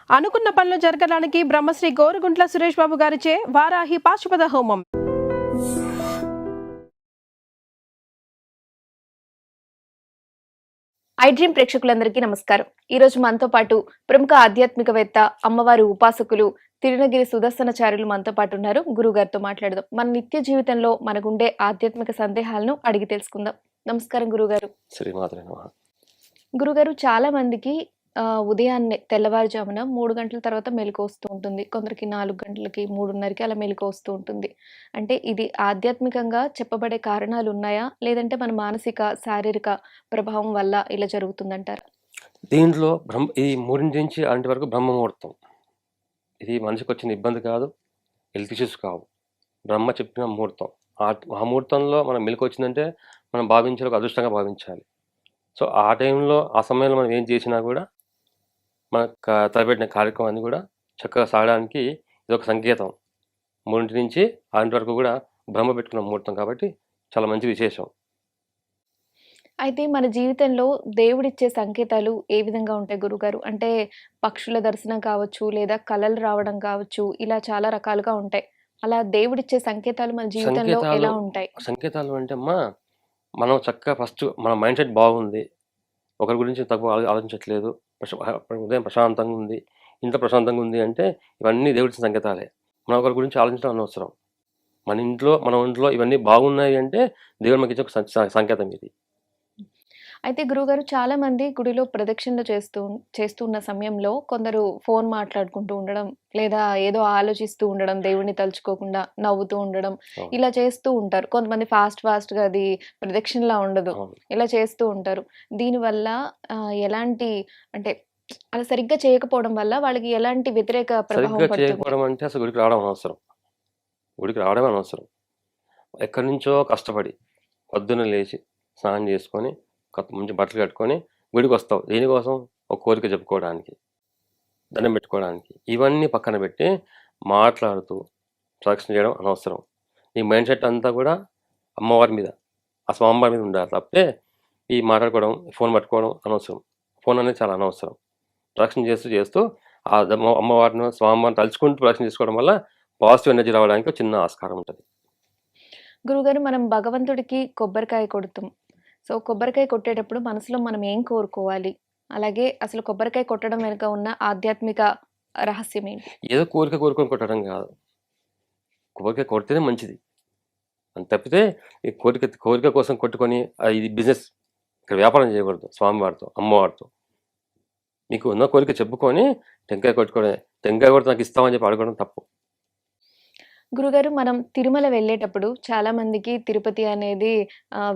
అనుకున్న పనులు జరగడానికి బ్రహ్మశ్రీ గోరుగుంట్ల సురేష్ బాబు గారిచే వారాహి పాశుపత హోమం. ఐ డ్రీమ్ ప్రేక్షకులందరికీ నమస్కారం. ఈ రోజు మనతో పాటు ప్రముఖ ఆధ్యాత్మికవేత్త, అమ్మవారి ఉపాసకులు తిరునగిరి సుదర్శనాచార్యులు మనతో పాటు ఉన్నారు. గురువు గారితో మాట్లాడదాం. మన నిత్య జీవితంలో మనకుండే ఆధ్యాత్మిక సందేహాలను అడిగి తెలుసుకుందాం. నమస్కారం గురుగారు. గురుగారు, చాలా మందికి ఉదయాన్నే తెల్లవారుజామున 3 గంటల తర్వాత మెలకువ వస్తూ ఉంటుంది. కొందరికి 4 గంటలకి, 3:30కి అలా మెలకువ వస్తూ ఉంటుంది. అంటే ఇది ఆధ్యాత్మికంగా చెప్పబడే కారణాలు ఉన్నాయా? లేదంటే మన మానసిక, శారీరక ప్రభావం వల్ల ఇలా జరుగుతుందంటారా? దీంట్లో ఈ 3 నుంచి 6 వరకు బ్రహ్మ ముహూర్తం. ఇది మనిషికి వచ్చిన ఇబ్బంది కాదు, హెల్త్ ఇష్యూస్ కావు. బ్రహ్మ చెప్పిన ముహూర్తం. ఆ ముహూర్తంలో మనం మెలకు వచ్చిందంటే మనం భావించాలి, ఒక అదృష్టంగా భావించాలి. సో ఆ టైంలో, ఆ సమయంలో మనం ఏం చేసినా కూడా మన తలపెట్టిన కార్యక్రమాన్ని కూడా చక్కగా సాగడానికి ఇది ఒక సంకేతం. 3 నుంచి 6 వరకు కూడా బ్రహ్మ పెట్టుకున్న ముహూర్తం కాబట్టి చాలా మంచి విశేషం. అయితే మన జీవితంలో దేవుడిచ్చే సంకేతాలు ఏ విధంగా ఉంటాయి గురుగారు? అంటే పక్షుల దర్శనం కావచ్చు, లేదా కళలు రావడం కావచ్చు, ఇలా చాలా రకాలుగా ఉంటాయి. అలా దేవుడిచ్చే సంకేతాలు మన జీవితంలో ఎలా ఉంటాయి? సంకేతాలు అంటే అమ్మా, మనం చక్కగా ఫస్ట్ మన మైండ్ సెట్ బాగుంది, ఒకరి గురించి తక్కువ ఆలోచించట్లేదు, ఉదయం ప్రశాంతంగా ఉంది, ఇంట్లో ప్రశాంతంగా ఉంది అంటే ఇవన్నీ దేవుడి సంకేతాలే. మనం ఒకరి గురించి ఆలోచించడం అనవసరం. మన ఒంట్లో ఇవన్నీ బాగున్నాయి అంటే దేవుడు మనకి ఇచ్చే ఒక సంకేతం ఇది. అయితే గురువుగారు, చాలా మంది గుడిలో ప్రదక్షిణలు చేస్తున్న సమయంలో కొందరు ఫోన్ మాట్లాడుకుంటూ ఉండడం, లేదా ఏదో ఆలోచిస్తూ ఉండడం, దేవుడిని తలుచుకోకుండా నవ్వుతూ ఉండడం, ఇలా చేస్తూ ఉంటారు. కొంతమంది ఫాస్ట్‌గా అది ప్రదక్షిణలా ఉండదు. ఇలా చేస్తూ ఉంటారు. దీనివల్ల ఎలాంటి, అంటే అలా సరిగ్గా చేయకపోవడం వల్ల వాళ్ళకి ఎలాంటి వ్యతిరేక ప్రభావం పడుతుంది? చేయకపోవడం అంటే అసలు గుడికి రావడం అనవసరం. గుడికి రావడమే అనవసరం. ఎక్కడి నుంచో కష్టపడి పొద్దున్న లేచి స్నానం చేసుకొని మంచి బట్టలు కట్టుకొని గుడికి వస్తావు. దేనికోసం? ఒక కోరిక చెప్పుకోవడానికి, దండం పెట్టుకోవడానికి. ఇవన్నీ పక్కన పెట్టి మాట్లాడుతూ ప్రదక్షిణ చేయడం అనవసరం. నీ మైండ్ సెట్ అంతా కూడా అమ్మవారి మీద, ఆ స్వామివారి మీద ఉండాలి తప్పితే ఈ మాట్లాడుకోవడం, ఫోన్ పట్టుకోవడం అనవసరం. ఫోన్ అనేది చాలా అనవసరం. ప్రదక్షిణ చేస్తూ ఆ అమ్మవారిని, స్వామివారిని తలుచుకుంటూ ప్రదక్షిణ చేసుకోవడం వల్ల పాజిటివ్ ఎనర్జీ రావడానికి చిన్న ఆస్కారం ఉంటుంది. గురుగారు, మనం భగవంతుడికి కొబ్బరికాయ కొడతాం. సో కొబ్బరికాయ కొట్టేటప్పుడు మనసులో మనం ఏం కోరుకోవాలి? అలాగే అసలు కొబ్బరికాయ కొట్టడం వెనుక ఉన్న ఆధ్యాత్మిక రహస్యం ఏంటి? ఏదో కోరుకొని కొట్టడం కాదు. కొబ్బరికాయ కొడితేనే మంచిది. అని తప్పితే ఈ కోరిక కోసం కొట్టుకొని ఇది బిజినెస్, ఇక్కడ వ్యాపారం చేయకూడదు. స్వామివారితో, అమ్మవారితో మీకు ఉన్న కోరిక చెప్పుకొని టెంకాయ కొట్టుకోవడం. టెంకాయ కొడితే నాకు ఇస్తామని చెప్పి అడగడం తప్పు. గురుగారు, మనం తిరుమల వెళ్ళేటప్పుడు చాలా మందికి తిరుపతి అనేది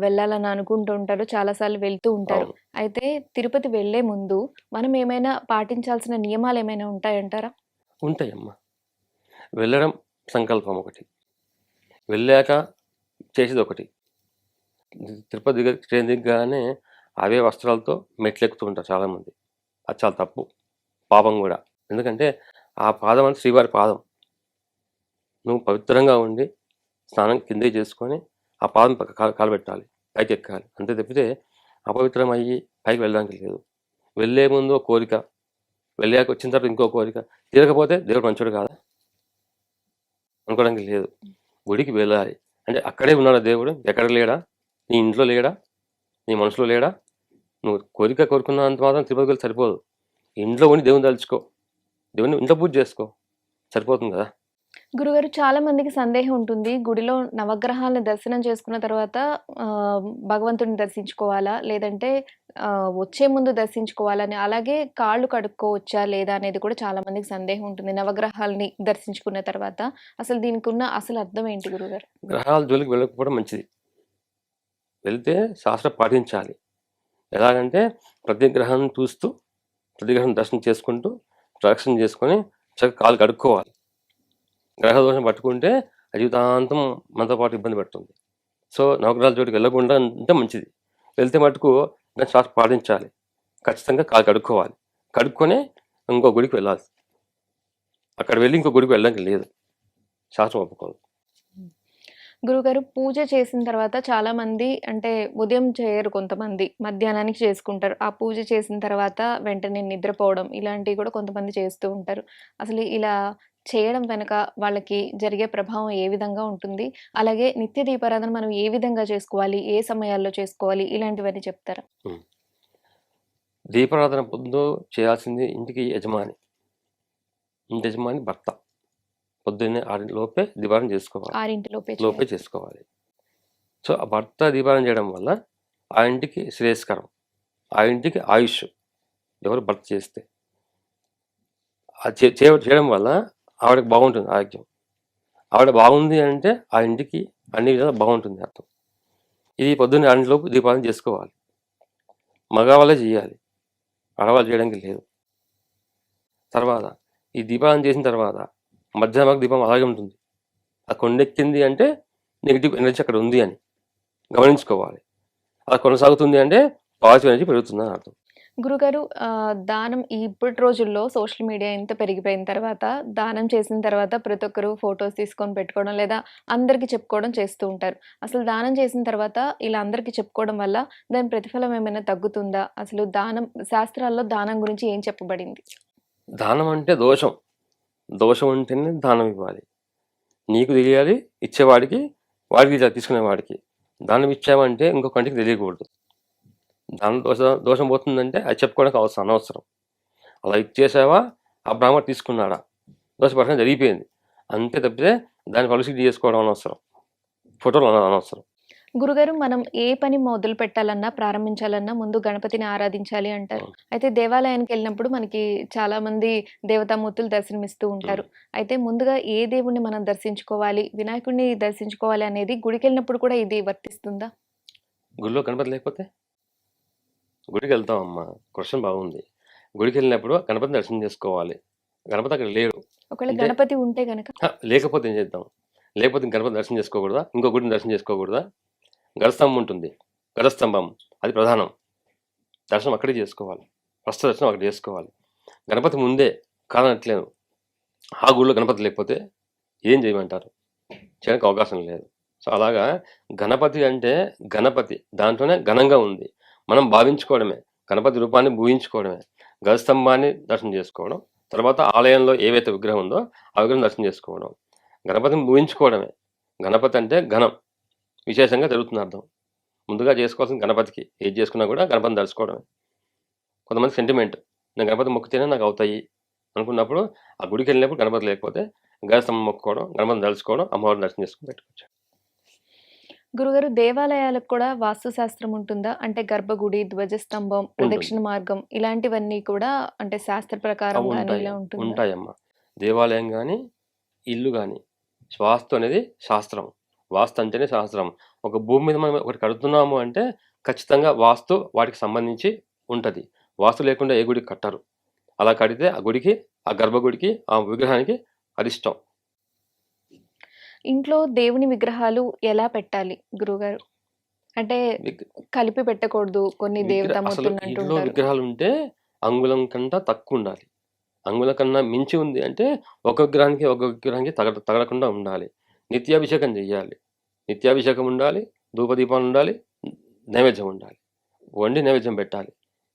వెళ్ళాలని అనుకుంటూ ఉంటారు. చాలాసార్లు వెళ్తూ ఉంటారు. అయితే తిరుపతి వెళ్ళే ముందు మనం ఏమైనా పాటించాల్సిన నియమాలు ఏమైనా ఉంటాయంటారా? ఉంటాయమ్మా. వెళ్ళడం సంకల్పం ఒకటి, వెళ్ళాక చేసేది ఒకటి. తిరుపతి ట్రైన్ దిగగానే అవే వస్త్రాలతో మెట్లెక్కుతూ ఉంటారు చాలామంది. అది చాలా తప్పు, పాపం కూడా. ఎందుకంటే ఆ పాదం అంటే శ్రీవారి పాదం. నువ్వు పవిత్రంగా ఉండి స్నానం కిందే చేసుకొని ఆ పాదం కాలు పెట్టాలి, పైకి ఎక్కాలి. అంతే తప్పితే అపవిత్రం అయ్యి పైకి వెళ్ళడానికి లేదు. వెళ్ళే ముందు ఒక కోరిక, వెళ్ళాక వచ్చిన తర్వాత ఇంకో కోరిక. తీరకపోతే దేవుడు మంచోడు కాదా అనుకోవడానికి లేదు. గుడికి వెళ్ళాలి అంటే అక్కడే ఉన్నాడా దేవుడు? ఎక్కడ లేడా? నీ ఇంట్లో లేడా? నీ మనసులో లేడా? నువ్వు కోరిక కోరుకున్నంత మాత్రం తిరుపతికి వెళ్ళి సరిపోదు. ఇంట్లో ఉండి దేవుని తలుచుకో, దేవుని ఇంట్లో పూజ చేసుకో, సరిపోతుంది కదా. గురుగారు, చాలా మందికి సందేహం ఉంటుంది. గుడిలో నవగ్రహాలను దర్శనం చేసుకున్న తర్వాత భగవంతుడిని దర్శించుకోవాలా? లేదంటే వచ్చే ముందు దర్శించుకోవాలని, అలాగే కాళ్ళు కడుక్కోవచ్చా లేదా అనేది కూడా చాలా మందికి సందేహం ఉంటుంది. నవగ్రహాలని దర్శించుకున్న తర్వాత అసలు దీనికి ఉన్న అసలు అర్థం ఏంటి గురుగారు? గ్రహాల జోలికి వెళ్ళకపోవడం మంచిది. వెళ్తే శాస్త్రం పాటించాలి. ఎలాగంటే ప్రతి గ్రహాన్ని చూస్తూ, ప్రతి గ్రహం దర్శనం చేసుకుంటూ, ప్రదక్షిణ చేసుకొని చక్కగా కాలు కడుక్కోవాలి. గ్రహ దోషం పట్టుకుంటే జీవితాంతం మనతో పాటు ఇబ్బంది పడుతుంది. సో నవగ్రహాల చోటుకి వెళ్ళకుండా ఉంటే మంచిది. వెళ్తే మటుకు శాస్త్రం పాటించాలి. ఖచ్చితంగా కాలు కడుక్కోవాలి. కడుక్కొని ఇంకో గుడికి వెళ్ళాలి. అక్కడ వెళ్ళి ఇంకో గుడికి వెళ్ళడానికి లేదు, శాస్త్రం ఒప్పుకోదు. గురుగారు పూజ చేసిన తర్వాత చాలామంది అంటే ఉదయం చేయరు కొంతమంది. మధ్యాహ్నానికి చేసుకుంటారు. ఆ పూజ చేసిన తర్వాత వెంటనే నిద్రపోవడం ఇలాంటివి కూడా కొంతమంది చేస్తూ ఉంటారు. అసలు ఇలా చేయడం వెనక వాళ్ళకి జరిగే ప్రభావం ఏ విధంగా ఉంటుంది? అలాగే నిత్య దీపారాధన మనం ఏ విధంగా చేసుకోవాలి? ఏ సమయాల్లో చేసుకోవాలి? ఇలాంటివన్నీ చెప్తారా? హ్మ్. దీపారాధన పొద్దు చేయాల్సింది ఇంటికి యజమాని. ఇంటి యజమాని భర్త. పొద్దున్నే 6 లోపే దీపారాధన చేసుకోవాలి. 6 లోపే లోపే చేయాలి. చేసుకోవాలి. సో, ఆ భర్త దీపారాధన చేయడం వల్ల ఆ ఇంటికి శ్రేయస్కరం. ఆ ఇంటికి ఆయుష్. ఎవరు భర్త చేస్తే. అది చేయడం వల్ల ఆవిడకి బాగుంటుంది ఆరోగ్యం. ఆవిడ బాగుంది అంటే ఆ ఇంటికి అన్ని విధాలా బాగుంటుంది అర్థం. ఇది పొద్దున్నే 6 లోపు దీపారాధన చేసుకోవాలి. మగవాళ్ళే చేయాలి. ఆడవాళ్ళు చేయడానికి లేదు. తర్వాత ఈ దీపారాధన చేసిన తర్వాత మధ్యాహ్నం వరకు దీపం అలాగే ఉంటుంది. ఆ కొండెక్కింది అంటే నెగిటివ్ ఎనర్జీ అక్కడ ఉంది అని గమనించుకోవాలి. అలా కొనసాగుతుంది అంటే పాజిటివ్ ఎనర్జీ పెరుగుతుందని అర్థం. గురుగారు దానం ఇప్పటి రోజుల్లో సోషల్ మీడియా ఇంత పెరిగిపోయిన తర్వాత, దానం చేసిన తర్వాత ప్రతి ఒక్కరు ఫోటోస్ తీసుకొని పెట్టుకోవడం, లేదా అందరికి చెప్పుకోవడం చేస్తూ ఉంటారు. అసలు దానం చేసిన తర్వాత ఇలా అందరికి చెప్పుకోవడం వల్ల దాని ప్రతిఫలం ఏమైనా తగ్గుతుందా? అసలు శాస్త్రాల్లో దానం గురించి ఏం చెప్పబడింది? దానం అంటే దోషం. దోషం ఉంటేనే దానం ఇవ్వాలి. నీకు తెలియాలి ఇచ్చేవాడికి, వాడికి తెలియాలి తీసుకునేవాడికి. దానం ఇచ్చావంటే ఇంకో కంటికి తెలియకూడదు. దాని దోషం పోతుందంటే అది చెప్పుకోవడానికి అనవసరం. అలా ఇచ్చేసావా ఆ బ్రాహ్మణ తీసుకున్నాడా దోషపరచడం జరిగిపోయింది అంతే తప్పితే దాన్ని పబ్లిసిటీ చేసుకోవడం అనవసరం. ఫోటోలు అనవసరం. గురుగారు మనం ఏ పని మొదలు పెట్టాలన్నా, ప్రారంభించాలన్నా ముందు గణపతిని ఆరాధించాలి అంటారు. అయితే దేవాలయానికి వెళ్ళినప్పుడు మనకి చాలా మంది దేవతామూర్తులు దర్శనమిస్తూ ఉంటారు. అయితే ముందుగా ఏ దేవుణ్ణి మనం దర్శించుకోవాలి, వినాయకుడిని దర్శించుకోవాలి అనేది గుడికెళ్ళినప్పుడు కూడా ఇది వర్తిస్తుందా? గుడిలో గణపతి లేకపోతే గుడికి వెళ్తామమ్మా. క్వశ్చన్ బాగుంది. గుడికి వెళ్ళినప్పుడు గణపతిని దర్శనం చేసుకోవాలి. గణపతి అక్కడ లేడు. ఒకవేళ అంటే గణపతి ఉంటే గనక లేకపోతే ఏం చేద్దాం? లేకపోతే గణపతి దర్శనం చేసుకోకూడదా? ఇంకో గుడిని దర్శనం చేసుకోకూడదా? గజస్తంభం ఉంటుంది. గజస్తంభం అది ప్రధానం. దర్శనం అక్కడే చేసుకోవాలి. ఫస్ట్ దర్శనం అక్కడ చేసుకోవాలి. గణపతి ముందే కాదనట్లేదు. ఆ గుడిలో గణపతి లేకపోతే ఏం చేయమంటారు? చేయడానికి అవకాశం లేదు. సో అలాగా గణపతి అంటే గణపతి దాంట్లోనే ఘనంగా ఉంది. మనం భావించుకోవడమే. గణపతి రూపాన్ని ఊహించుకోవడమే. గజస్తంభాన్ని దర్శనం చేసుకోవడం. తర్వాత ఆలయంలో ఏవైతే విగ్రహం ఉందో ఆ విగ్రహం దర్శనం చేసుకోవడం. గణపతిని ఊహించుకోవడమే. గణపతి అంటే ఘనం విశేషంగా జరుగుతుంది అర్థం. ముందుగా చేసుకోవాల్సిన గణపతికి ఏది చేసుకున్నా కూడా గణపతిని దర్శించుకోవడమే. కొంతమంది సెంటిమెంట్ నేను గణపతి మొక్కితేనే నాకు అవుతాయి అనుకున్నప్పుడు ఆ గుడికి వెళ్ళినప్పుడు గణపతి లేకపోతే గజస్తంభం మొక్కుకోవడం, గణపతిని దలుచుకోవడం, అమ్మవారిని దర్శనం చేసుకుని పెట్టుకోవచ్చు. గురుగారు దేవాలయాలకు కూడా వాస్తు శాస్త్రం ఉంటుందా? అంటే గర్భగుడి, ధ్వజస్తంభం, ఉంటుంది. ప్రదక్షిణ మార్గం ఇలాంటివన్నీ కూడా అంటే శాస్త్ర ప్రకారం అవి గాని ఉంటాయి. ఇలా ఉంటుందా? ఉంటాయమ్మా. దేవాలయం కానీ ఇల్లు కానీ వాస్తు అనేది శాస్త్రం. వాస్తు అంటేనే శాస్త్రం. ఒక భూమి మీద మనం ఒకటి కడుతున్నాము అంటే ఖచ్చితంగా వాస్తు వాటికి సంబంధించి ఉంటుంది. వాస్తు లేకుండా ఏ గుడికి కట్టరు. అలా కడితే ఆ గుడికి, ఆ గర్భగుడికి, ఆ విగ్రహానికి అరిష్టం. ఇంట్లో దేవుని విగ్రహాలు ఎలా పెట్టాలి గురుగారు? అంటే విగ్ కలిపి పెట్టకూడదు. కొన్ని అసలు దేవతామూర్తులను ఇంట్లో అంటుంటారు. విగ్రహాలు ఉంటే అంగుళం కంటే తక్కువ ఉండాలి. అంగుళం కన్నా మించి ఉంది అంటే ఒక విగ్రహానికి తగలకుండా ఉండాలి. నిత్యాభిషేకం చెయ్యాలి. నిత్యాభిషేకం ఉండాలి. ధూపదీపాలు ఉండాలి. నైవేద్యం ఉండాలి. వండి నైవేద్యం పెట్టాలి.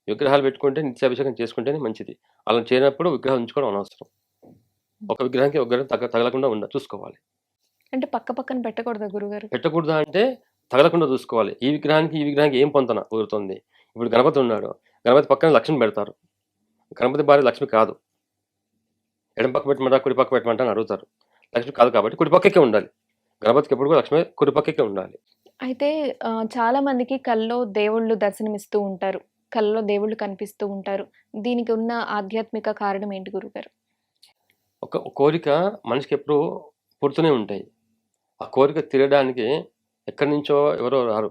విగ్రహాలు పెట్టుకుంటే నిత్యాభిషేకం చేసుకుంటేనే మంచిది. అలా చేయనప్పుడు విగ్రహం ఉంచుకోవడం అనవసరం. ఒక విగ్రహానికి ఒక విగ్రహం తగలకుండా చూసుకోవాలి. అంటే పక్క పక్కన పెట్టకూడదా గురుగారు? పెట్టకూడదా అంటే తగలకుండా చూసుకోవాలి. ఈ విగ్రహానికి ఏం పొంతన కుదురుతుంది. ఇప్పుడు గణపతి ఉన్నాడు. గణపతి పక్కన లక్ష్మి పెడతారు. గణపతి భార్య లక్ష్మి కాదు. ఎడమ పక్క పెట్టమంటారా, కుడి పక్క పెట్టమంటారా అని అడుగుతారు. లక్ష్మి కాదు కాబట్టి కుడి పక్కకే ఉండాలి. గణపతికి ఎప్పుడు కూడా లక్ష్మి కుడి పక్కకే ఉండాలి. అయితే చాలా మందికి కల్లో దేవుళ్ళు దర్శనమిస్తూ ఉంటారు. కల్లో దేవుళ్ళు కనిపిస్తూ ఉంటారు. దీనికి ఉన్న ఆధ్యాత్మిక కారణం ఏంటి గురుగారు? ఒక కోరిక మనిషికి ఎప్పుడు పుడుతూనే ఉంటాయి. ఆ కోరిక తీరడానికి ఎక్కడి నుంచో ఎవరో రారు.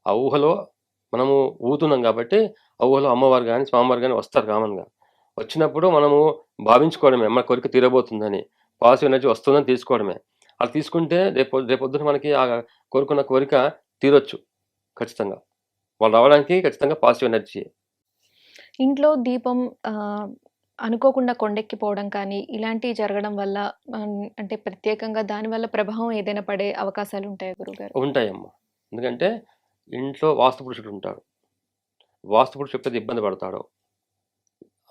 ఆ ఊహలో మనము ఊగుతున్నాం కాబట్టి ఆ ఊహలో అమ్మవారు కానీ స్వామివారు కానీ వస్తారు కామన్గా. వచ్చినప్పుడు మనము భావించుకోవడమే మన కోరిక తీరబోతుందని, పాజిటివ్ ఎనర్జీ వస్తుందని తీసుకోవడమే. అలా తీసుకుంటే రేపొద్దున మనకి ఆ కోరుకున్న కోరిక తీరొచ్చు ఖచ్చితంగా. వాళ్ళు రావడానికి ఖచ్చితంగా పాజిటివ్ ఎనర్జీ. ఇంట్లో దీపం ఆహ్, అనుకోకుండా కొండెక్కిపోవడం కానీ, ఇలాంటివి జరగడం వల్ల అంటే ప్రత్యేకంగా దానివల్ల ప్రభావం ఏదైనా పడే అవకాశాలుంటాయా గురువుగారు? ఉంటాయమ్మా. ఎందుకంటే ఇంట్లో వాస్తు పురుషుడు ఉంటాడు. వాస్తు పురుషుడు ఎప్పుడైతే ఇబ్బంది పడతాడో,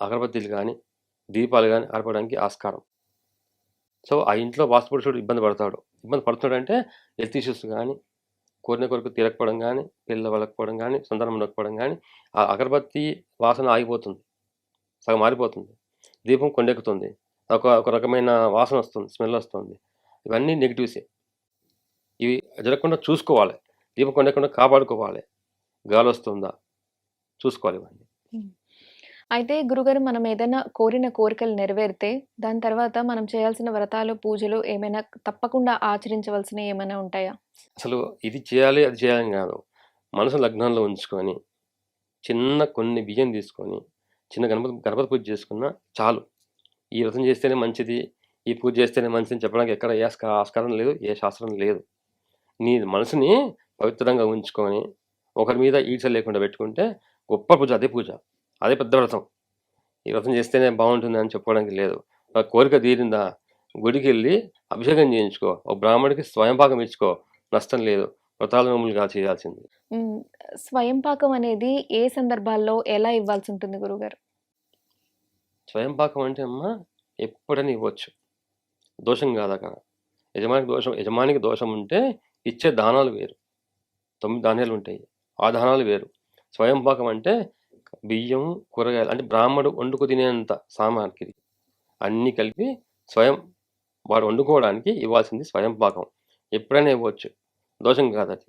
అగరబత్తీలు గానీ, దీపాలు గానీ ఆర్పడానికి ఆస్కారం. సో, ఆ ఇంట్లో వాస్తు పురుషుడు ఇబ్బంది పడతాడు. ఇబ్బంది పడుతున్నాడంటే హెల్త్ ఇష్యూస్ గానీ, కోరిన కోరిక తీరకపోవడం గానీ, పిల్లలు పడకపోవడం గానీ, సంతానం ఉండకపోవడం గానీ, ఆ అగరబత్తి వాసన ఆగిపోతుంది. సగం ఆరిపోతుంది. దీపం కొండెక్కుతుంది. ఒక రకమైన వాసన వస్తుంది. స్మెల్ వస్తుంది. ఇవన్నీ నెగెటివ్సే. ఇవి జరగకుండా చూసుకోవాలి. దీపం కొండెక్కకుండా కాపాడుకోవాలి. గాలొస్తుందా చూసుకోవాలి ఇవన్నీ. హ్మ్. అయితే గురుగారు మనం ఏదైనా కోరిన కోరికలు నెరవేరితే, దాని తర్వాత మనం చేయాల్సిన వ్రతాలు, పూజలు ఏమైనా తప్పకుండా ఆచరించవలసినవి ఏమైనా ఉంటాయా? అసలు ఇది చేయాలి, అది చేయాలని కాదు. మనసు లగ్నంలో ఉంచుకొని, చిన్న కొన్ని బియ్యం తీసుకొని, చిన్న గణపతి పూజ చేసుకున్నా చాలు. ఈ వ్రతం చేస్తేనే మంచిది, ఈ పూజ చేస్తేనే మంచిదని చెప్పడానికి ఎక్కడ ఏ ఆస్కారం లేదు, ఏ శాస్త్రం లేదు. నీ మనసుని పవిత్రంగా ఉంచుకొని, ఒకరి మీద ఈర్ష్య లేకుండా పెట్టుకుంటే గొప్ప పూజ. అదే పూజ. అదే పెద్ద వ్రతం. ఈ వ్రతం చేస్తేనే బాగుంటుంది అని చెప్పుకోవడానికి లేదు. ఆ కోరిక తీరిందా, గుడికెళ్ళి అభిషేకం చేయించుకో. ఒక బ్రాహ్మడికి స్వయంపాకం ఇచ్చుకో. నష్టం లేదు. వ్రతాలు మామూలుగా చేయాల్సింది. హ్మ్. స్వయం పాకం అనేది ఏ సందర్భాల్లో ఎలా ఇవ్వాల్సి ఉంటుంది గురుగారు? స్వయంపాకం అంటే అమ్మా ఎప్పుడైనా ఇవ్వచ్చు. దోషం కాదక్కడ. యజమానికి దోషం ఉంటే ఇచ్చే దానాలు వేరు. 9 ధాన్యాలు ఉంటాయి. ఆ దానాలు వేరు. స్వయంపాకం అంటే బియ్యం, కూరగాయలు అంటే బ్రాహ్మడు వండుకు తినేంత సామాగ్రి అన్నీ కలిపి వాడు వండుకోవడానికి ఇవ్వాల్సింది స్వయంపాకం. ఎప్పుడైనా ఇవ్వచ్చు. దోషం కాదది.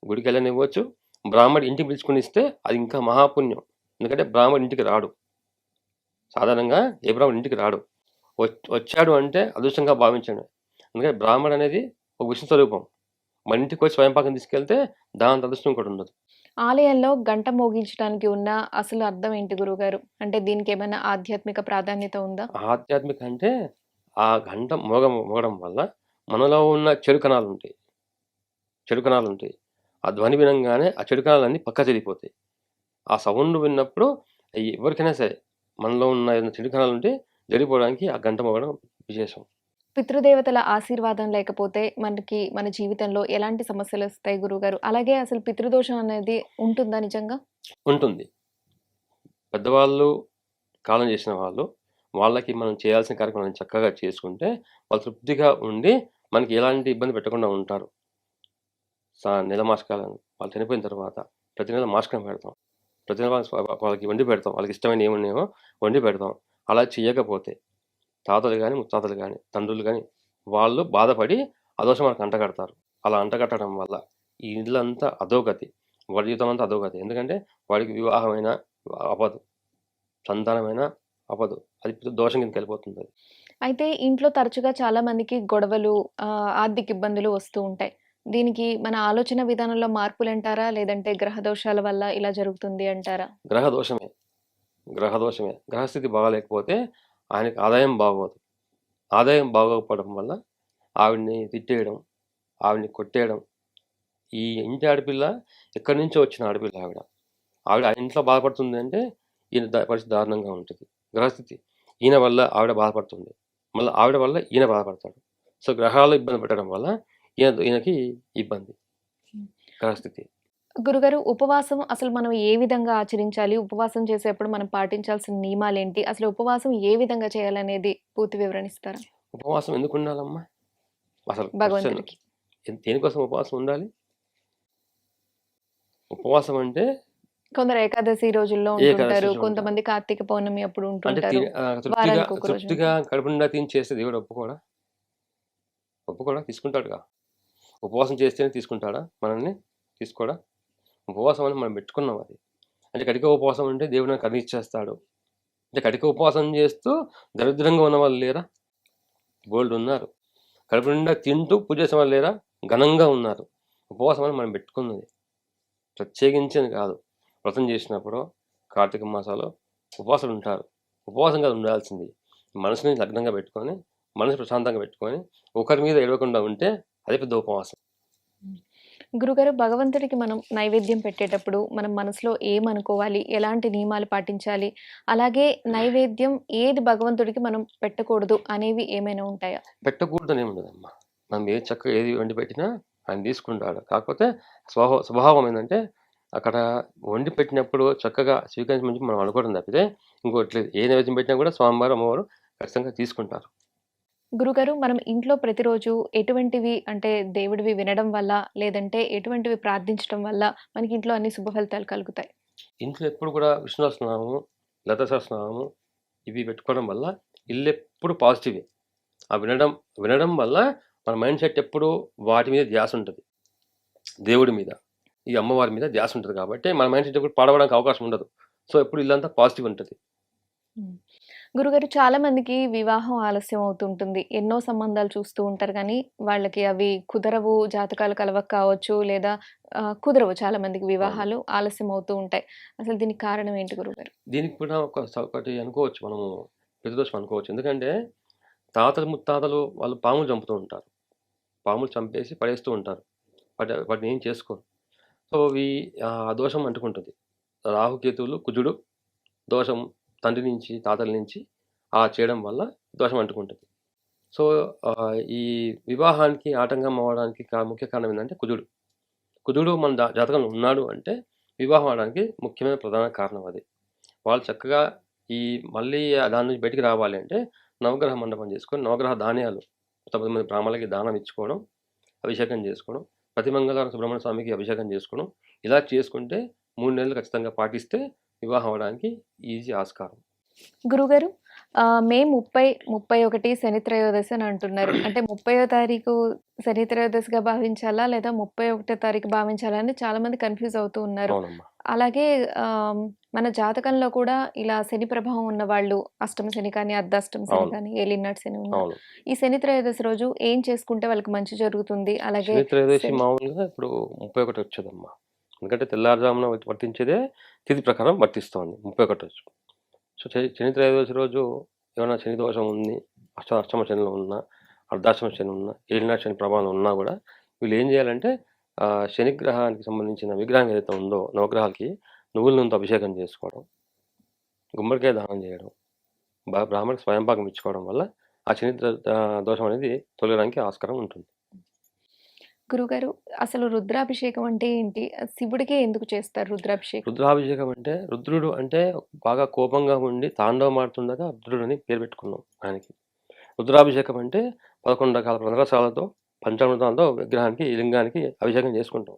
గుడికెళ్ళని ఇవ్వచ్చు. బ్రాహ్మడు ఇంటికి పిలుచుకొని ఇస్తే అది ఇంకా మహాపుణ్యం. ఎందుకంటే బ్రాహ్మడు ఇంటికి రాడు. సాధారణంగా ఏ బ్రాహ్మడు ఇంటికి రాడు. వచ్చాడు అంటే అదృష్టంగా భావించండి. ఎందుకంటే బ్రాహ్మడు అనేది ఒక విష్ణు స్వరూపం. మన ఇంటికి వచ్చి స్వయంపాకం తీసుకెళ్తే దాని అదృష్టం కూడా ఉండదు. ఆలయంలో గంట మోగించడానికి ఉన్న అసలు అర్థం ఏంటి గురుగారు? అంటే దీనికేమైనా ఆధ్యాత్మిక ప్రాధాన్యత ఉందా? ఆధ్యాత్మిక అంటే ఆ గంట మోగడం వల్ల మనలో ఉన్న చెడు కణాలుంటాయి. ఆ ధ్వని వినంగానే ఆ చెడు కణాలన్నీ పక్కకు జరిగిపోతాయి. ఆ సౌండ్ విన్నప్పుడు ఎవరికైనా సరే మనలో ఉన్న ఏదైనా చెడు కణాలుంటే జరిగిపోవడానికి ఆ గంట మోగడం విశేషం. పితృదేవతల ఆశీర్వాదం లేకపోతే మనకి మన జీవితంలో ఎలాంటి సమస్యలొస్తాయి గురుగారు? అలాగే అసలు పితృదోషం అనేది ఉంటుందా నిజంగా? ఉంటుంది. పెద్దవాళ్ళు కాలం చేసిన వాళ్ళకి మనం చేయాల్సిన కార్యక్రమాలను చక్కగా చేసుకుంటే వాళ్ళు తృప్తిగా ఉండి మనకి ఎలాంటి ఇబ్బంది పెట్టకుండా ఉంటారు. నెల మాసికాలను వాళ్ళు చనిపోయిన తర్వాత ప్రతి నెల మాసికం పెడతాం. ప్రతి నెల వాళ్ళకి వండి పెడతాం. వాళ్ళకి ఇష్టమైన ఏమున్నాయో వండి పెడతాం. అలా చేయకపోతే తాతలు గానీ, ముత్తాతలు గానీ, తండ్రులు గానీ వాళ్ళు బాధపడి ఆ దోషం మనకు అంటగడతారు. అలా అంటగట్టడం వల్ల ఈ ఇల్లంతా అధోగతి. వాడి జీవితం అంతా అధోగతి. ఎందుకంటే వాడికి వివాహమైన అవ్వదు. సంతానమైన అవ్వదు. అది దోషం కిందకెళ్ళిపోతుందది. అయితే ఇంట్లో తరచుగా చాలా మందికి గొడవలు, ఆర్థిక ఇబ్బందులు వస్తూ ఉంటాయి. దీనికి మన ఆలోచన విధానంలో మార్పులంటారా? లేదంటే గ్రహ దోషాల వల్ల ఇలా జరుగుతుంది అంటారా? గ్రహ దోషమే. గ్రహస్థితి బాగాలేకపోతే ఆయనకి ఆదాయం బాగోదు. ఆదాయం బాగోకపోవడం వల్ల ఆవిడని తిట్టేయడం, ఆవిడని కొట్టేయడం. ఈ ఇంటి ఆడపిల్ల ఎక్కడి నుంచో వచ్చిన ఆడపిల్ల ఆవిడ. ఆవిడ ఆ ఇంట్లో బాధపడుతుంది అంటే ఈయన పరిస్థితి దారుణంగా ఉంటుంది. గ్రహస్థితి. ఈయన వల్ల ఆవిడ బాధపడుతుంది. మళ్ళీ ఆవిడ వల్ల ఈయన బాధపడతాడు. సో గ్రహాలు ఇబ్బంది పెట్టడం వల్ల ఈయనకి ఇబ్బంది. గ్రహస్థితి. గురుగారు ఉపవాసం అసలు మనం ఏ విధంగా ఆచరించాలి? ఉపవాసం చేసేప్పుడు మనం పాటించాల్సిన నియమాలేంటి? అసలు ఉపవాసం ఏ విధంగా చేయాలనేది పూర్తి వివరణ ఇస్తారా? ఉపవాసం ఎందుకు ఉండాలమ్మా? అసలు క్వెషన్ భగవంతుడికి. దేనికోసం ఉపవాసం ఉండాలి? ఉపవాసం అంటే కొందరు ఏకాదశి రోజుల్లో ఏకాదశి ఉంటుంటారు. రోజు ఉంటారు. కొంతమంది కార్తీక పౌర్ణమి అప్పుడు అంటే ఉంటుంటారు. తృప్తిగా వారానికి ఒక రోజు తృప్తిగా కడుపు నిండా తిని చేస్తే దేవుడు ఒప్పుకోడా? తీసుకుంటాడుగా. ఉపవాసం చేస్తేనే తీసుకుంటాడా మనల్ని? తీసుకోడా? ఉపవాసం అని మనం పెట్టుకున్నాం అది. అంటే కటిక ఉపవాసం అంటే దేవుడు నాకు అన్ని ఇచ్చేస్తాడు. అంటే కటిక ఉపవాసం చేస్తూ దరిద్రంగా ఉన్న వాళ్ళు లేరా? బోల్డ్ ఉన్నారు. కడుపు నిండా తింటూ పూజ చేసే వాళ్ళు లేరా? ఘనంగా ఉన్నారు. ఉపవాసం అని మనం పెట్టుకున్నది. ప్రత్యేకించింది కాదు. వ్రతం చేసినప్పుడు కార్తీక మాసాలు ఉపవాసాలు ఉంటారు. ఉపవాసంగా ఉండాల్సింది. మనసుని లగ్నంగా పెట్టుకొని, మనసు ప్రశాంతంగా పెట్టుకొని, ఒకరి మీద ఏడవకుండా ఉంటే అదే పెద్ద ఉపవాసం. గురుగారు, భగవంతుడికి మనం నైవేద్యం పెట్టేటప్పుడు మనం మనసులో ఏమనుకోవాలి? ఎలాంటి నియమాలు పాటించాలి? అలాగే నైవేద్యం ఏది భగవంతుడికి మనం పెట్టకూడదు అనేవి ఏమైనా ఉంటాయా? పెట్టకూడదని ఏముండదమ్మా. మనం ఏది చక్కగా ఏది వండి పెట్టినా ఆయన తీసుకుంటాడు. కాకపోతే స్వభావం ఏందంటే, అక్కడ వండి పెట్టినప్పుడు చక్కగా స్వీకరించమని మనం అనుకోవడం తప్పితే ఇంకోటి లేదు. ఏ నైవేద్యం పెట్టినా కూడా స్వామివారు, అమ్మవారు ఖచ్చితంగా తీసుకుంటారు. గురుగారు, మనం ఇంట్లో ప్రతిరోజు ఎటువంటివి అంటే దేవుడివి వినడం వల్ల, లేదంటే ఎటువంటివి ప్రార్థించటం వల్ల మనకి ఇంట్లో అన్ని శుభ ఫలితాలు కలుగుతాయి? ఇంట్లో ఎప్పుడు కూడా విష్ణు సహస్రనామము, లలితా సహస్రనామము ఇవి పెట్టుకోవడం వల్ల ఇల్లెప్పుడు పాజిటివే. ఆ వినడం వల్ల మన మైండ్ సెట్ ఎప్పుడు వాటి మీద ధ్యాస ఉంటది. దేవుడి మీద, ఈ అమ్మవారి మీద ధ్యాస ఉంటది కాబట్టి మన మైండ్ సెట్ ఎప్పుడు పాడవడానికి అవకాశం ఉండదు. సో, ఎప్పుడు ఇల్లంతా పాజిటివ్ ఉంటది. హ్మ్. గురుగారు, చాలా మందికి వివాహం ఆలస్యం అవుతుంటుంది. ఎన్నో సంబంధాలు చూస్తూ ఉంటారు గానీ, వాళ్ళకి అవి కుదరవు, జాతకాలు కలవక కావచ్చు, లేదా కుదరవు చాలా మందికి అవును. వివాహాలు ఆలస్యం అవుతూ ఉంటాయి. అసలు దీనికి కారణం ఏంటి గురుగారు? దీనికి కూడా ఒకటి అనుకోవచ్చు మనము, ప్రతిదోషం అనుకోవచ్చు. ఎందుకంటే తాతలు, ముత్తాతలు వాళ్ళు పాములు చంపుతూ ఉంటారు. పాములు చంపేసి పడేస్తూ ఉంటారు. వాటిని ఏం చేసుకోరు. సో, ఆ దోషం అంటుకుంటది. రాహుకేతువులు, కుజుడు దోషం తండ్రి నుంచి, తాతల నుంచి చేయడం వల్ల దోషం అంటుకుంటది. సో, ఈ వివాహానికి ఆటంకం అవ్వడానికి ముఖ్య కారణం ఏందంటే కుజుడు. కుజుడు మన జాతకంలో ఉన్నాడు అంటే వివాహం అవ్వడానికి ముఖ్యమైన ప్రధాన కారణం అది. వాళ్ళు చక్కగా మళ్ళీ దాని నుంచి బయటికి రావాలి అంటే నవగ్రహ మండపం చేసుకొని, నవగ్రహ ధాన్యాలు 9 మంది బ్రాహ్మణులకి దానం ఇచ్చుకోవడం, అభిషేకం చేసుకోవడం, ప్రతి మంగళవారం సుబ్రహ్మణ్య స్వామికి అభిషేకం చేసుకోవడం, ఇలా చేసుకుంటే 3 నెలలు ఖచ్చితంగా పాటిస్తే వివాహం అవ్వడానికి ఈజీ ఆస్కారం. గురుగారు, మే 30, 31 శని త్రయోదశి అని అంటున్నారు. అంటే 30వ తారీఖు శని త్రయోదశిగా భావించాలా? లేదా 31 తారీఖు భావించాలా? అని చాలామంది కన్‌ఫ్యూజ్ అవుతూ ఉన్నారు. అవునమ్మా. అలాగే మన జాతకంలో కూడా ఇలా శని ప్రభావం ఉన్నవాళ్ళు, అష్టమ శని కానీ, అర్ధాష్టమ శని అవును. కానీ, ఏలినాటి శని ఉన్న అవును. ఈ శని త్రయోదశి రోజు ఏం చేసుకుంటే వాళ్ళకి మంచి జరుగుతుంది? అలాగే శని త్రయోదశి శని మామూలుగా ఇప్పుడు 31 వచ్చేదమ్మా. ఎందుకంటే తెల్లారుజామున వర్తించేదే తిథి ప్రకారం వర్తిస్తోంది 31 రోజు. సో, శని త్రయోదశి రోజు ఏమైనా శని దోషం ఉంది, అష్టమ శనిలో ఉన్నా, అర్ధాష్టమ శని ఉన్నా, ఏలినాటి శని ప్రభావం ఉన్నా కూడా వీళ్ళు ఏం చేయాలంటే శనిగ్రహానికి సంబంధించిన విగ్రహం ఏదైతే ఉందో నవగ్రహాలకి నువ్వుల నూనెతో అభిషేకం చేసుకోవడం, గుమ్మడికాయ దానం చేయడం, బ్రాహ్మణికి స్వయంపాకం ఇచ్చుకోవడం వల్ల ఆ శని దోషం అనేది తొలగడానికి ఆస్కారం ఉంటుంది. గురుగారు, అసలు రుద్రాభిషేకం అంటే ఏంటి? శివుడికే ఎందుకు చేస్తారు రుద్రాభిషేకం? రుద్రాభిషేకం అంటే రుద్రుడు అంటే బాగా కోపంగా ఉండి తాండవమాడుతుండగా రుద్రుడు అని పేరు పెట్టుకున్నాం ఆయనకి. రుద్రాభిషేకం అంటే 11 రకాల ప్రదరసాలతో, పంచామృతాలతో విగ్రహానికి, ఈ లింగానికి అభిషేకం చేసుకుంటాం.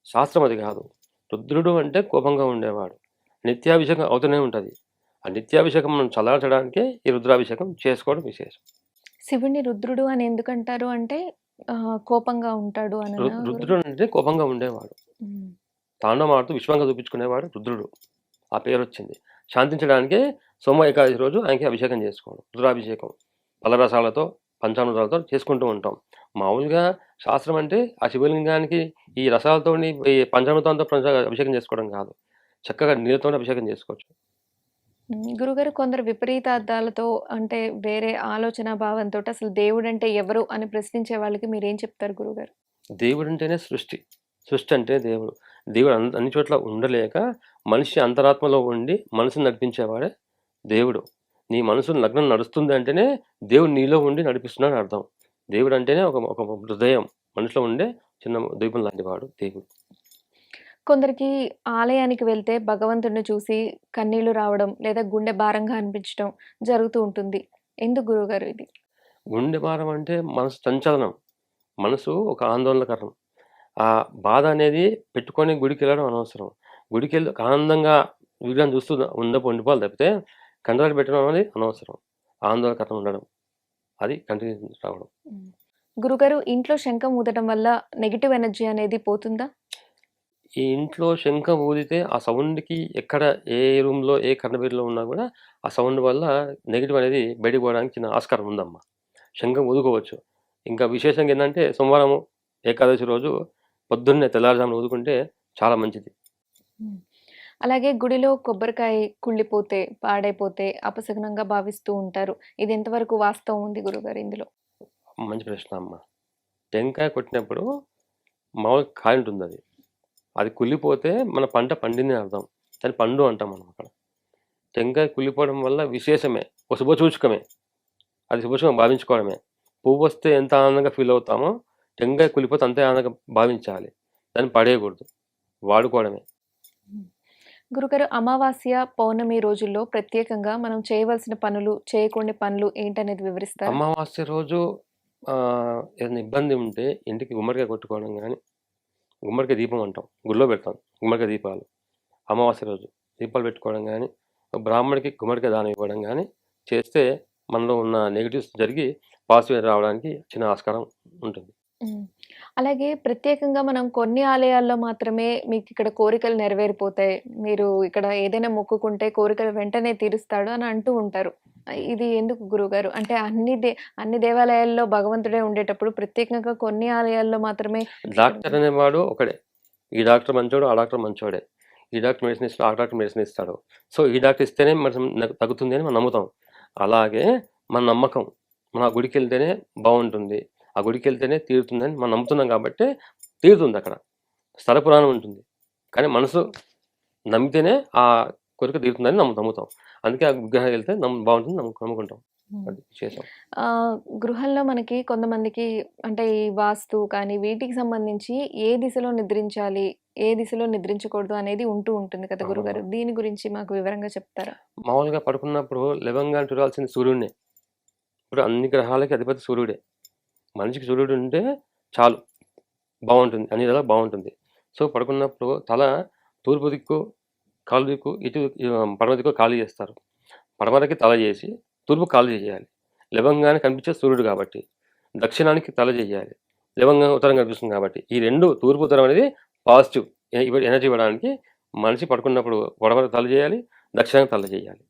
శాస్త్రం అది కాదు. రుద్రుడు అంటే కోపంగా ఉండేవాడు. నిత్యాభిషేకం అవుతూనే ఉంటది. ఆ నిత్యాభిషేకం మనం చల్లార్చడానికే ఈ రుద్రాభిషేకం చేసుకోవడం విశేషం. శివుడిని రుద్రుడు అని ఎందుకంటారు అంటే కోపంగా ఉంటాడు అననా రుద్రుడు గురుగారు? అంటే కోపంగా ఉండేవాడు. హ్మ్. తాండవమాడుతూ విశ్వంగా చూపించుకునేవాడు రుద్రుడు. ఆ పేరొచ్చింది. శాంతించడానికే సోమ ఏకాదశి రోజు ఆయనకి అభిషేకం చేసుకోవడం. రుద్రాభిషేకం. ఫలరసాలతో, పంచామృతాలతో చేసుకుంటూ ఉంటాం. మామూలుగా శాస్త్రం అంటే ఆ శివలింగానికి ఈ రసాలతోని, ఈ పంచామృతంతో అభిషేకం చేసుకోవడం కాదు. చక్కగా నీళ్ళతోనే అభిషేకం చేసుకోవచ్చు. గురుగారు, కొందరు విపరీతార్థాలతో అంటే వేరే ఆలోచన భావంతోటి అసలు దేవుడంటే ఎవరు అని ప్రశ్నించే వాళ్ళకి మీరేం చెప్తారు గురుగారు? దేవుడంటేనే సృష్టి. సృష్టి అంటే దేవుడు. దేవుడు అన్ని చోట్ల ఉండలేక మనిషి అంతరాత్మలో ఉండి మనసుని నడిపించేవాడే దేవుడు. నీ మనసు లగ్నం నడుస్తుంది అంటేనే దేవుడు నీలో ఉండి నడిపిస్తున్నాడని అర్థం. దేవుడు అంటేనే ఒక ఒక హృదయం. మనిషిలో ఉండే చిన్న దీపం లాంటివాడు దేవుడు. కొందరికి ఆలయానికి వెళ్తే భగవంతుడిని చూసి కన్నీళ్లు రావడం లేదా గుండె భారంగా అనిపించడం జరుగుతూ ఉంటుంది. ఎందుకు గురుగారు ఇది? గుండె భారం అంటే మనసు సంచలనం. మనసు ఒక ఆందోళనకరం. ఆ బాధ అనేది పెట్టుకొని గుడికెళ్ళడం అనవసరం. గుడికెళ్ళి ఆనందంగా విగ్రహం చూస్తూ ఉండిపోవాలి తప్పితే కంటతడి పెట్టడం అనేది అనవసరం. ఆందోళనకరం ఉండడం. అది కంటికి రావడం. హ్మ్. గురుగారు, ఇంట్లో శంఖం ఊదడం వల్ల నెగెటివ్ ఎనర్జీ అనేది పోతుందా? ఈ ఇంట్లో శంఖం ఊదితే ఆ సౌండ్‌కి ఎక్కడ ఏ రూమ్‌లో ఏ కర్ణబేరిలో ఉన్నా గూడా ఆ సౌండ్ వల్ల నెగెటివ్ అనేది బయటికి పోవడానికి చిన్న ఆస్కారం ఉందమ్మా. శంఖం ఊదుకోవచ్చు. ఇంకా విశేషంగా ఏందంటే సోమవారము, ఏకాదశి రోజు పొద్దున్నే తెల్లారుజామున ఊదుకుంటే చాలా మంచిది. హ్మ్. అలాగే గుడిలో కొబ్బరికాయ కుళ్ళిపోతే, పాడైపోతే అపశకునంగా భావిస్తూ ఉంటారు. ఇది ఎంతవరకు వాస్తవం ఉంది గురుగారు ఇందులో? మంచి ప్రశ్న అమ్మ. టెంకాయ కొట్టినప్పుడు మామూలుగా కాయ ఉంటుంది అది. అది కుళ్ళిపోతే మన పంట పండిందని అర్థం. దాన్ని పండు అంటాం మనం అక్కడ. టెంకాయ కుళ్ళిపోవడం వల్ల విశేషమే. ఒక శుభసూచకమే. అది శుభసూచకం భావించుకోవడమే. పువ్వు వస్తే ఎంత ఆనందంగా ఫీల్ అవుతామో, టెంకాయ కుళ్ళిపోతే అంతే ఆనందంగా భావించాలి. దాన్ని పడేయకూడదు. వాడుకోవడమే. గురుగారు, అమావాస్య, పౌర్ణమి రోజుల్లో ప్రత్యేకంగా మనం చేయవలసిన పనులు, చేయకూడని పనులు ఏంటనేది వివరిస్తారా? అమావాస్య రోజు ఏదైనా ఇబ్బంది ఉంటే ఇంటికి గుమ్మడికాయ కొట్టుకోవడం గానీ, గుమ్మడికాయ దీపం అంటాం. గుడిలో పెడతాం గుమ్మడికాయ దీపాలు. అమావాస్య రోజు దీపాలు పెట్టుకోవడం గానీ, బ్రాహ్మడికి గుమ్మడికాయ దానం ఇవ్వడం గానీ చేస్తే మనలో ఉన్న నెగెటివ్స్ జరిగి పాజిటివ్ రావడానికి చిన్న ఆస్కారం ఉంటుంది. హ్మ్. అలాగే ప్రత్యేకంగా మనం కొన్ని ఆలయాల్లో మాత్రమే మీకిక్కడ కోరికలు నెరవేరిపోతాయి. మీరు ఇక్కడ ఏదైనా మొక్కుకుంటే కోరికలు వెంటనే తీరుస్తాడు అని అంటూ ఉంటారు. ఇది ఎందుకు గురువుగారు? అంటే అన్ని దేవాలయాల్లో భగవంతుడే ఉండేటప్పుడు ప్రత్యేకంగా కొన్ని ఆలయాల్లో మాత్రమే డాక్టర్ అనేవాడు ఒకడే. ఈ డాక్టర్ మంచోడు, ఆ డాక్టర్ మంచోడే. ఈ డాక్టర్ మెడిసిన్ ఇస్తాడు, ఆ డాక్టర్ మెడిసిన్ ఇస్తాడు. సో ఈ డాక్టర్ ఇస్తేనే మనకు తగ్గుతుంది అని మనం నమ్ముతాం. అలాగే మన నమ్మకం. మన ఆ గుడికి వెళ్తేనే బాగుంటుంది, ఆ గుడికి వెళ్తేనే తీరుతుందని మనం నమ్ముతున్నాం కాబట్టి తీరుతుంది అక్కడ. స్థల పురాణం ఉంటుంది. కానీ మనసు నమ్మితేనే ఆ కోరిక తీరుతుందని నమ్ముతాం. అందుకే ఆ విగ్రహానికి వెళ్తే బాగుంటుంది నమ్ముకుంటాం. హ్మ్. అది చేసాం. గృహంలో మనకి కొంతమందికి అంటే ఈ వాస్తు కానీ వీటికి సంబంధించి ఏ దిశలో నిద్రించాలి, ఏ దిశలో నిద్రించకూడదు అనేది ఉంటూ ఉంటుంది కదా గురుగారు. దీని గురించి మాకు వివరంగా చెప్తారా? మామూలుగా పడుకున్నప్పుడు లవంగా చూడాల్సింది సూర్యుడినే. ఇప్పుడు అన్ని గ్రహాలకి అధిపతి సూర్యుడే. మనిషికి సూర్యుడు ఉంటే చాలు, బాగుంటుంది, అన్ని విధాలా బాగుంటుంది. సో పడుకున్నప్పుడు తల తూర్పు దిక్కు, కాలు దిక్కు, ఇటు పడమ దిక్కు ఖాళీ చేస్తారు. పడమరకి తల చేసి తూర్పు ఖాళీ చేయాలి. లవంగానికి కనిపించే సూర్యుడు కాబట్టి. దక్షిణానికి తల చేయాలి. లవంగా ఉత్తరం కనిపిస్తుంది కాబట్టి. ఈ రెండు తూర్పు ఉత్తరం అనేది పాజిటివ్ ఎనర్జీ ఇవ్వడానికి మనిషి పడుకున్నప్పుడు పడమరకు తల చేయాలి, దక్షిణానికి తల చేయాలి.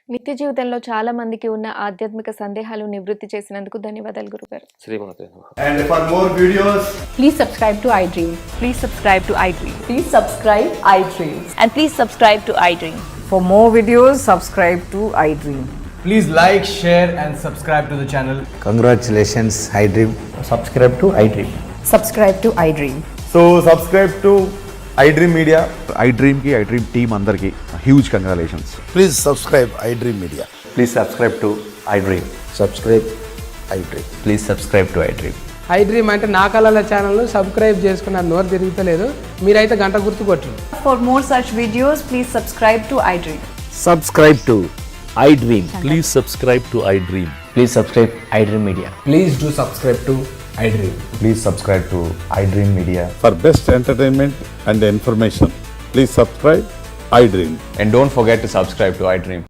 నిత్య జీవితంలో చాలా మందికి ఉన్న ఆధ్యాత్మిక సందేహాలు నివృత్తి చేసినందుకు ధన్యవాదాలు గురుగారు. శ్రీమాతే నమః. And for more videos, Please subscribe to iDream. Please subscribe to iDream. Please subscribe iDream. And please subscribe to iDream. For more videos, subscribe to iDream. please like, share and subscribe to the channel. Congratulations, iDream. Subscribe to iDream. Subscribe to iDream. So subscribe to iDream Media. iDream की iDream team अंदर की huge congratulations. Please subscribe iDream Media. Please subscribe to iDream. Subscribe iDream. Please subscribe to iDream. iDream అంటే నా కళల channel subscribe చేసుకున్న నోరు తిరుగుతలేదు. మీరైతే గంట గుర్తు కొట్టండి. For more such videos, please subscribe to iDream. Subscribe to iDream. Please subscribe to iDream. Please subscribe iDream Media. Please do subscribe to iDream. Please subscribe to iDream Media. For best entertainment and information, please subscribe iDream. And don't forget to subscribe to iDream.